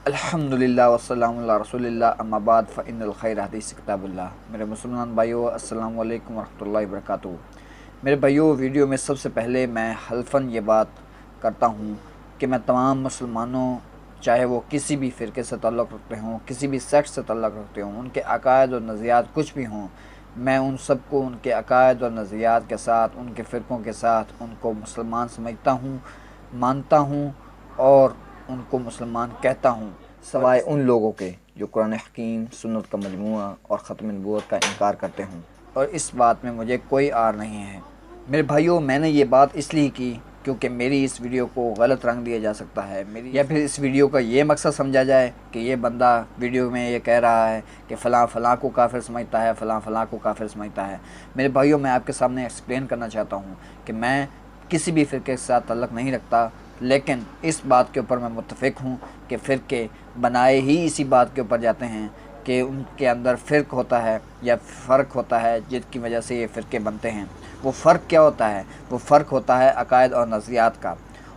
अल्हम्दुलिल्लाह वस्सलामु अला रसूलिल्लाह अम्मा बाद फ़इन्नल खैर हदीस किताबुल्लाह। मेरे मुसलमान भाइयों, अस्सलामु अलैकुम वरहमतुल्लाहि वबरकातुहू। मेरे भाइयों, वीडियो में सबसे पहले मैं हल्फ़न ये बात करता हूँ कि मैं तमाम मुसलमानों, चाहे वो किसी भी फ़िरके से ताल्लुक़ रखते हों, किसी भी सेक्ट से ताल्लुक़ रखते हों, उनके अक़ायद और नज़रियात कुछ भी हों, मैं उन सब को उनके अक़ायद और नज़रियात के साथ, उनके फ़िरक़ों के साथ उनको मुसलमान समझता हूँ, मानता हूँ और उनको मुसलमान कहता हूँ, सवाए उन लोगों के जो कुरान हकीम, सुन्नत का मजमूआ और ख़त्म नबूवत का इनकार करते हों। और इस बात में मुझे कोई आर नहीं है। मेरे भाइयों, मैंने ये बात इसलिए की क्योंकि मेरी इस वीडियो को गलत रंग दिया जा सकता है, या फिर इस वीडियो का ये मकसद समझा जाए कि ये बंदा वीडियो में ये कह रहा है कि फ़लाँ फ़लाँ को काफिर समझता है, फ़लाँ फ़लाँ को काफिर समझता है। मेरे भाइयों, मैं आपके सामने एक्सप्लेन करना चाहता हूँ कि मैं किसी भी फ़िरके के साथ ताल्लुक़ नहीं रखता, लेकिन इस बात के ऊपर मैं मुत्तफ़िक हूँ कि फ़िरके बनाए ही इसी बात के ऊपर जाते हैं कि उनके अंदर फ़िरक होता है या फ़र्क होता है, जिसकी वजह से ये फ़िरके बनते हैं। वो फ़र्क क्या होता है? वो फ़र्क होता है अक़ायद और नज़रियात का।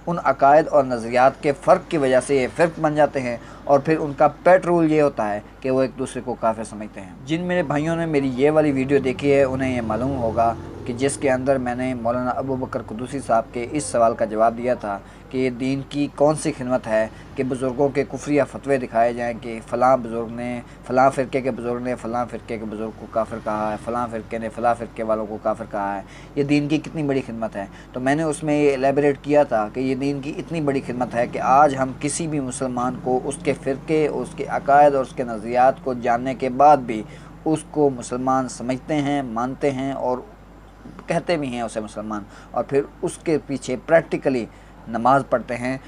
उन अक़ायद और नज़रियात के फ़र्क की वजह से ये फ़िरक बन जाते हैं और फिर उनका पेट रूल ये होता है कि वो एक दूसरे को काफ़िर समझते हैं। जिन मेरे भाइयों ने मेरी ये वाली वीडियो देखी है, उन्हें ये मालूम होगा कि जिसके अंदर मैंने मौलाना अबू बकर कुदूसी साहब के इस सवाल का जवाब दिया था कि ये दीन की कौन सी खिदमत है कि बुज़ुर्गों के कुफ्रिया फतवे दिखाए जाएं कि फ़लाँ बुज़ुर्ग ने, फ़लाँ फ़िरके के बुज़ुर्ग ने फ़लाँ फ़िरके के बुज़ुर्ग को काफ़िर कहा है, फ़लाँ फ़िरके ने फ़लाँ फ़िरके वालों को काफ़िर कहा है। ये दीन की कितनी बड़ी खिदमत है। तो मैंने उसमें ये एलेबरेट किया था कि ये दीन की इतनी बड़ी खिदमत है कि आज हम किसी भी मुसलमान को उसके फ़िरके, उसके अक़ायद और उसके नज़रियात को जानने के बाद भी उसको मुसलमान समझते हैं, मानते हैं और कहते भी हैं उसे मुसलमान, और फिर उसके पीछे प्रैक्टिकली नमाज़ पढ़ते हैं।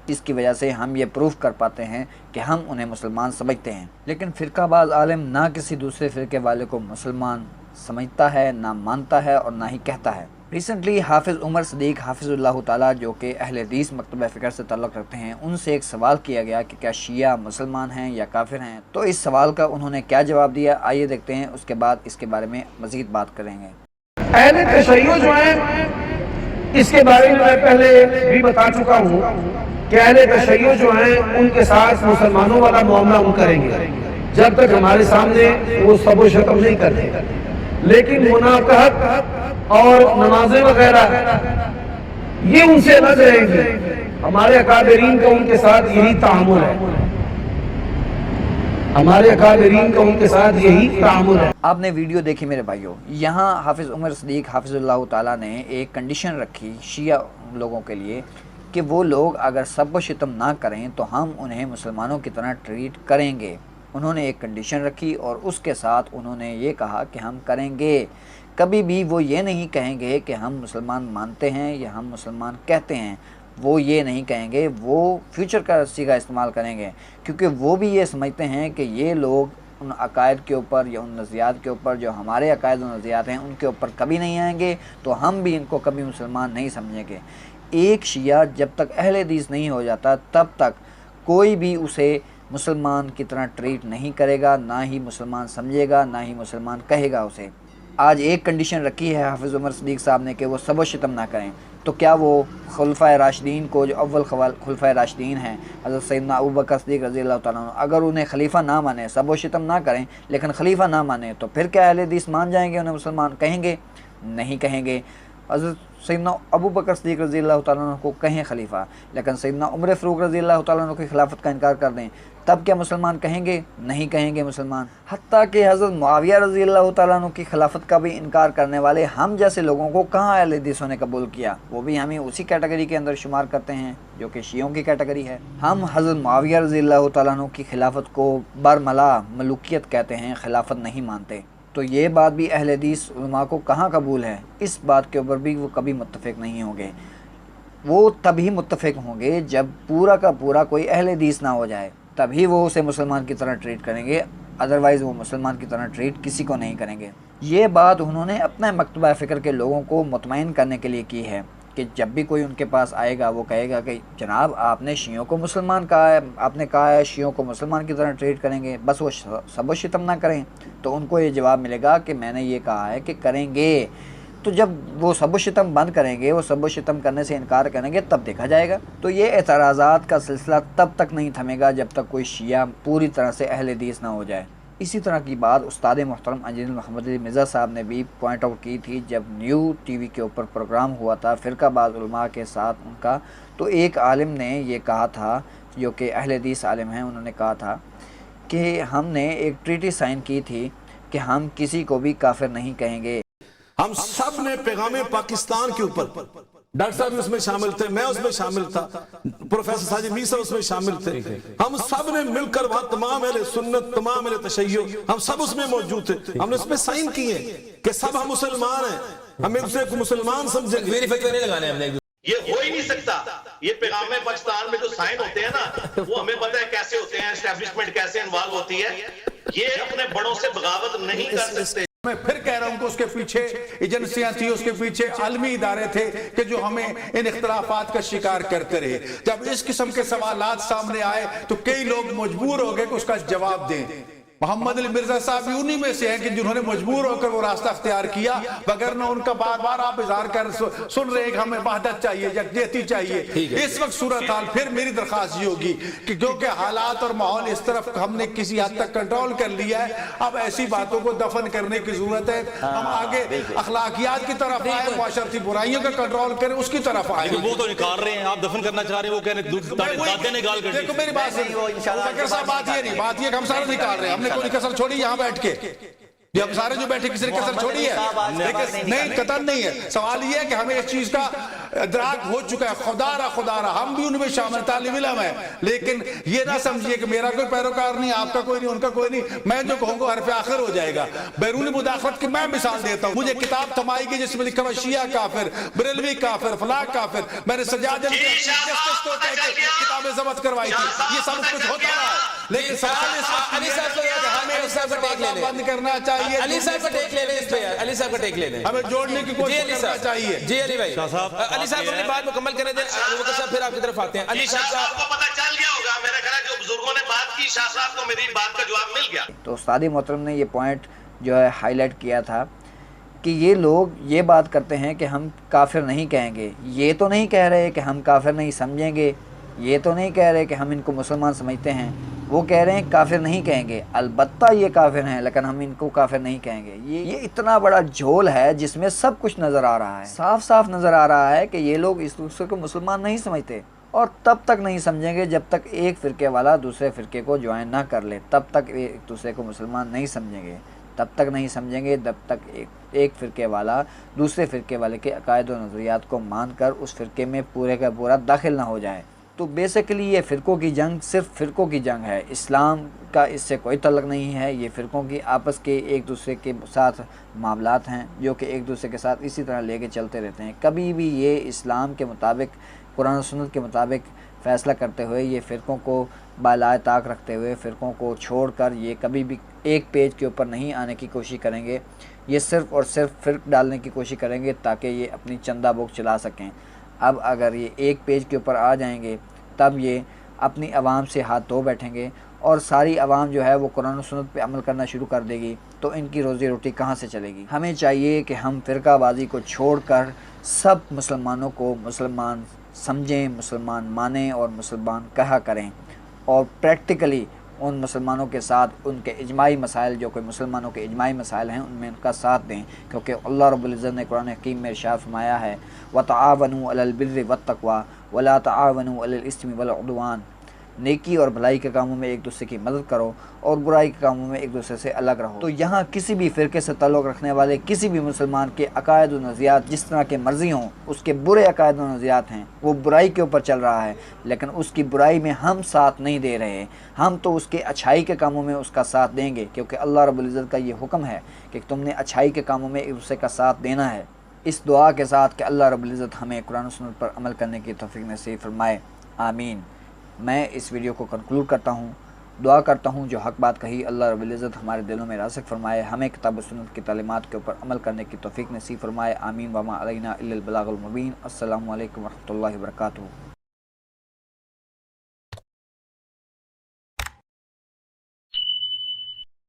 इसकी वजह से हम ये प्रूफ कर पाते हैं कि हम उन्हें मुसलमान समझते हैं। लेकिन फ़िरकाबाज़ आलिम ना किसी दूसरे फ़िरके वाले को मुसलमान समझता है, ना मानता है और ना ही कहता है। रिसेंटली हाफिज़ उमर सदीक़ हाफिज़ुल्लाह ताला, जो कि अहले हदीस मकतबा फ़िक्र से ताल्लुक़ रखते हैं, उनसे एक सवाल किया गया कि क्या शिया मुसलमान हैं या काफिर हैं। तो इस सवाल का उन्होंने क्या जवाब दिया, आइए देखते हैं, उसके बाद इसके बारे में मज़ीद बात करेंगे। अहले तशय्युअ जो हैं, इसके बारे में मैं पहले भी बता चुका हूँ कि अहले तशय्युअ जो हैं उनके साथ मुसलमानों वाला मामला हम करेंगे जब तक हमारे सामने वो सबो शतम नहीं करते। लेकिन मुनाफ़क़त और नमाज़ें वगैरह ये उनसे अलग रहेंगी। हमारे अकाबिरीन का उनके साथ यही तामुल है, हमारे अकाबिरीन का उनके साथ यही तामुल है। आपने वीडियो देखी मेरे भाइयों, यहाँ हाफिज़ उमर सदीक़ हाफिज़ुल्लाह ताला ने एक कंडीशन रखी शिया लोगों के लिए कि वो लोग अगर सब शितम ना करें तो हम उन्हें मुसलमानों की तरह ट्रीट करेंगे। उन्होंने एक कंडीशन रखी और उसके साथ उन्होंने ये कहा कि हम करेंगे। कभी भी वो ये नहीं कहेंगे कि हम मुसलमान मानते हैं या हम मुसलमान कहते हैं, वो ये नहीं कहेंगे, वो फ्यूचर का सीगा इस्तेमाल करेंगे, क्योंकि वो भी ये समझते हैं कि ये लोग उन अकायद के ऊपर या उन नज़रियात के ऊपर जो हमारे अकायद और नज़रियात हैं उनके ऊपर कभी नहीं आएंगे, तो हम भी इनको कभी मुसलमान नहीं समझेंगे। एक शिया जब तक अहले हदीस नहीं हो जाता तब तक कोई भी उसे मुसलमान की तरह ट्रीट नहीं करेगा, ना ही मुसलमान समझेगा, ना ही मुसलमान कहेगा उसे। आज एक कंडीशन रखी है हाफिज़ उमर सदीक़ साहब ने कि वो सब शितम ना करें, तो क्या वो खुलफ़ाए राशिदीन को, जो अव्वल खुलफ़ाए राशिदीन हैं, हज़रत सैयदना अबू बकर सिद्दीक़ रज़ी अल्लाह तआला अन्हु, अगर उन्हें खलीफा ना माने, सब शितम ना करें लेकिन खलीफा ना माने, तो फिर क्या अहले हदीस मान जाएंगे, उन्हें मुसलमान कहेंगे? नहीं कहेंगे। हज़रत सैयदना अबू बकर सिद्दीक़ रज़ी अल्लाह तआला अन्हु को कहें खलीफा, लेकिन सैयदना उमर फ़ारूक रज़ी अल्लाह तआला अन्हु की खिलाफत का इनकार कर दें, तब क्या मुसलमान कहेंगे? नहीं कहेंगे मुसलमान। हत्ता कि हज़रत मुआविया रज़ी अल्लाह तआला अन्हु की खिलाफत का भी इनकार करने वाले हम जैसे लोगों को कहाँ अहले हदीसों ने कबूल किया? वो भी हमें उसी कैटेगरी के अंदर शुमार करते हैं जो कि शियों की कैटेगरी है। हम हज़रत मुआविया रज़ी अल्लाह तआला अन्हु की खिलाफत को बरमला मलूकियत कहते हैं, खिलाफत नहीं मानते। तो ये बात भी अहले हदीस उलमा को कहाँ कबूल है? इस बात के ऊपर भी वो कभी मुत्तफ़िक नहीं होंगे। वो तभी मुत्तफ़िक होंगे जब पूरा का पूरा कोई अहले हदीस ना हो जाए, तभी वो उसे मुसलमान की तरह ट्रीट करेंगे, अदरवाइज़ वो मुसलमान की तरह ट्रीट किसी को नहीं करेंगे। ये बात उन्होंने अपने मकतबा फ़िक्र के लोगों को मुतमईन करने के लिए की है कि जब भी कोई उनके पास आएगा वो कहेगा कि जनाब आपने शियों को मुसलमान कहा है, आपने कहा है शियों को मुसलमान की तरह ट्रीट करेंगे, बस वो सब शितम ना करें। तो उनको ये जवाब मिलेगा कि मैंने ये कहा है कि करेंगे। تو جب وہ سب و شتم بند کریں گے، وہ سب و شتم کرنے سے انکار کریں گے، تب دیکھا جائے گا۔ تو یہ اعتراضات کا سلسلہ تب تک نہیں تھمے گا جب تک کوئی شیعہ پوری طرح سے اہل حدیث نہ ہو جائے۔ اسی طرح کی بات استاد محترم انجینئر محمد علی مرزا صاحب نے بھی پوائنٹ آؤٹ کی تھی جب نیو ٹی وی کے اوپر پروگرام ہوا تھا فرقہ باز علماء کے ساتھ ان کا، تو ایک عالم نے یہ کہا تھا، جو کہ اہل حدیث عالم ہیں، انہوں نے کہا تھا کہ ہم نے ایک ٹریٹی سائن کی تھی کہ ہم کسی کو بھی کافر نہیں کہیں گے۔ ہم سب نے پیغام پاکستان کے اوپر، ڈاکٹر صاحب اس میں شامل تھے، میں اس میں شامل تھا، پروفیسر ساجد میسر اس میں شامل تھے، ہم سب نے مل کر وہاں تمام اہل سنت، تمام اہل تشیع، ہم سب اس میں موجود تھے، ہم نے اس میں سائن کیے کہ سب ہم مسلمان ہیں، ہم ایک دوسرے کو مسلمان سمجھیں گے۔ میری فتوی نہیں لگانے ہم نے، یہ ہو ہی نہیں سکتا۔ یہ پیغام پاکستان میں جو سائن ہوتے ہیں نا، وہ ہمیں پتہ ہے کیسے ہوتے ہیں، اسٹیبلشمنٹ کیسے انوالو ہوتی ہے، یہ اپنے بڑوں سے بغاوت نہیں کر سکتے۔ میں پھر کہہ رہا ہوں کہ اس کے پیچھے ایجنسیاں تھی، اس کے پیچھے عالمی ادارے تھے کہ جو ہمیں ان اختلافات کا شکار کرتے رہے۔ جب اس قسم کے سوالات سامنے آئے تو کئی لوگ مجبور ہو گئے کہ اس کا جواب دیں۔ محمد علی مرزا صاحب بھی انہی میں سے ہیں کہ جنہوں نے مجبور ہو کر وہ راستہ اختیار کیا، وگرنہ ان کا بار بار آپ اظہار کر سن رہے ہیں کہ ہمیں وحدت چاہیے، یکجہتی چاہیے۔ اس وقت صورتحال پھر میری درخواست یہ ہوگی کہ کیونکہ حالات اور ماحول اس طرف ہم نے کسی حد تک کنٹرول کر لیا ہے، اب ایسی باتوں کو دفن کرنے کی ضرورت ہے۔ ہم آگے اخلاقیات کی طرف آئیں، معاشرتی برائیوں کا کنٹرول کریں، اس کی طرف آئیں۔ وہ تو نکال رہے ہیں، آپ دفن کرنا چاہ رہے ہیں، وہ کہہ رہے ہیں دادے نکال کر۔ دیکھو میری بات سے بکر صاحب، بات یہ نہیں، بات یہ کہ ہم سارے نکال رہے ہیں، ہم نے کوئی کسر چھوڑی یہاں بیٹھ کے، یہ ہم سارے جو بیٹھے کسی نے کسر چھوڑی ہے؟ نہیں، قطعاً نہیں ہے۔ سوال یہ ہے کہ ہمیں اس چیز کا ادراک ہو چکا ہے، خدا را ہم بھی ان میں شامل طالب علم ہیں، لیکن یہ نہ سمجھیے کہ میرا کوئی پیروکار نہیں، آپ کا کوئی نہیں، ان کا کوئی نہیں، میں جو کہوں گا حرف آخر ہو جائے گا۔ بیرون مداخلت کی میں مثال دیتا ہوں، مجھے کتاب تھمائی گئی جس میں لکھا ہوا شیعہ کافر، بریلوی کافر، فلاں کافر، میں نے سجاد جسٹس کو کہہ کے کتابیں ضبط کروائی تھی، یہ سب کچھ ہوتا رہا ہے، لیکن سوال اس وقت علی صاحب ہمیں بند کرنا چاہیے۔ علی صاحب کا ٹیک لے لیں اس پہ، علی صاحب کا ٹیک لے لیں، ہمیں جوڑنے کی کوشش کرنا چاہیے۔ جی علی بھائی، علی صاحب اپنی بات مکمل کریں دیں، ابوبکر صاحب پھر آپ کی طرف آتے ہیں۔ علی شاہ صاحب صاحب کو پتہ چل گیا ہوگا، میرا خیال ہے جو بزرگوں نے بات کی، شاہ صاحب کو میری بات کا جواب مل گیا۔ تو استاد محترم نے یہ پوائنٹ جو ہے ہائی لائٹ کیا تھا کہ یہ لوگ یہ بات کرتے ہیں کہ ہم کافر نہیں کہیں گے، یہ تو نہیں کہہ رہے کہ ہم کافر نہیں سمجھیں گے، یہ تو نہیں کہہ رہے کہ ہم ان کو مسلمان سمجھتے ہیں، وہ کہہ رہے ہیں کافر نہیں کہیں گے، البتہ یہ کافر ہیں لیکن ہم ان کو کافر نہیں کہیں گے۔ یہ اتنا بڑا جھول ہے جس میں سب کچھ نظر آ رہا ہے، صاف صاف نظر آ رہا ہے کہ یہ لوگ اس دوسرے کو مسلمان نہیں سمجھتے، اور تب تک نہیں سمجھیں گے جب تک ایک فرقے والا دوسرے فرقے کو جوائن نہ کر لے، تب تک ایک دوسرے کو مسلمان نہیں سمجھیں گے، تب تک نہیں سمجھیں گے جب تک ایک فرقے والا دوسرے فرقے والے کے عقائد و نظریات کو مان کر اس فرقے میں پورے کا پورا داخل نہ ہو جائے۔ تو بیسیکلی یہ فرقوں کی جنگ صرف فرقوں کی جنگ ہے، اسلام کا اس سے کوئی تعلق نہیں ہے، یہ فرقوں کی آپس کے ایک دوسرے کے ساتھ معاملات ہیں جو کہ ایک دوسرے کے ساتھ اسی طرح لے کے چلتے رہتے ہیں۔ کبھی بھی یہ اسلام کے مطابق، قرآن و سنت کے مطابق فیصلہ کرتے ہوئے، یہ فرقوں کو بالائے طاق رکھتے ہوئے، فرقوں کو چھوڑ کر یہ کبھی بھی ایک پیج کے اوپر نہیں آنے کی کوشش کریں گے، یہ صرف اور صرف فرق ڈالنے کی کوشش کریں گے تاکہ یہ اپنی چندہ بوک چلا سکیں۔ اب اگر یہ ایک پیج کے اوپر آ جائیں گے تب یہ اپنی عوام سے ہاتھ دھو بیٹھیں گے اور ساری عوام جو ہے وہ قرآن و سنت پہ عمل کرنا شروع کر دے گی، تو ان کی روزی روٹی کہاں سے چلے گی؟ ہمیں چاہیے کہ ہم فرقہ بازی کو چھوڑ کر سب مسلمانوں کو مسلمان سمجھیں، مسلمان مانیں اور مسلمان کہا کریں، اور پریکٹیکلی ان مسلمانوں کے ساتھ ان کے اجماعی مسائل جو کہ مسلمانوں کے اجماعی مسائل ہیں ان میں ان کا ساتھ دیں، کیونکہ اللہ رب العزت نے قرآن حکیم میں ارشاد فرمایا ہے وَتَعَاوَنُوا عَلَى الْبِرِّ وَالتَّقْوَىٰ وَلَا تَعَاوَنُوا عَلَى الْإِثْمِ وَالْعُدْوَانِ، نیکی اور بھلائی کے کاموں میں ایک دوسرے کی مدد کرو اور برائی کے کاموں میں ایک دوسرے سے الگ رہو۔ تو یہاں کسی بھی فرقے سے تعلق رکھنے والے کسی بھی مسلمان کے عقائد و نظریات جس طرح کے مرضی ہوں، اس کے برے عقائد و نظریات ہیں، وہ برائی کے اوپر چل رہا ہے، لیکن اس کی برائی میں ہم ساتھ نہیں دے رہے، ہم تو اس کے اچھائی کے کاموں میں اس کا ساتھ دیں گے، کیونکہ اللہ رب العزت کا یہ حکم ہے کہ تم نے اچھائی کے کاموں میں ایک دوسرے کا ساتھ دینا ہے۔ اس دعا کے ساتھ کہ اللہ رب العزت ہمیں قرآن و سنت پر عمل کرنے کی توفیق نصیب فرمائے، آمین۔ میں اس ویڈیو کو کنکلوڈ کرتا ہوں، دعا کرتا ہوں جو حق بات کہی اللہ رب العزت ہمارے دلوں میں راسخ فرمائے، ہمیں کتاب و سنت کی تعلیمات کے اوپر عمل کرنے کی توفیق نصیب فرمائے، آمین۔ وما علینا الا البلاغ المبین۔ السلام علیکم ورحمۃ اللہ وبرکاتہ۔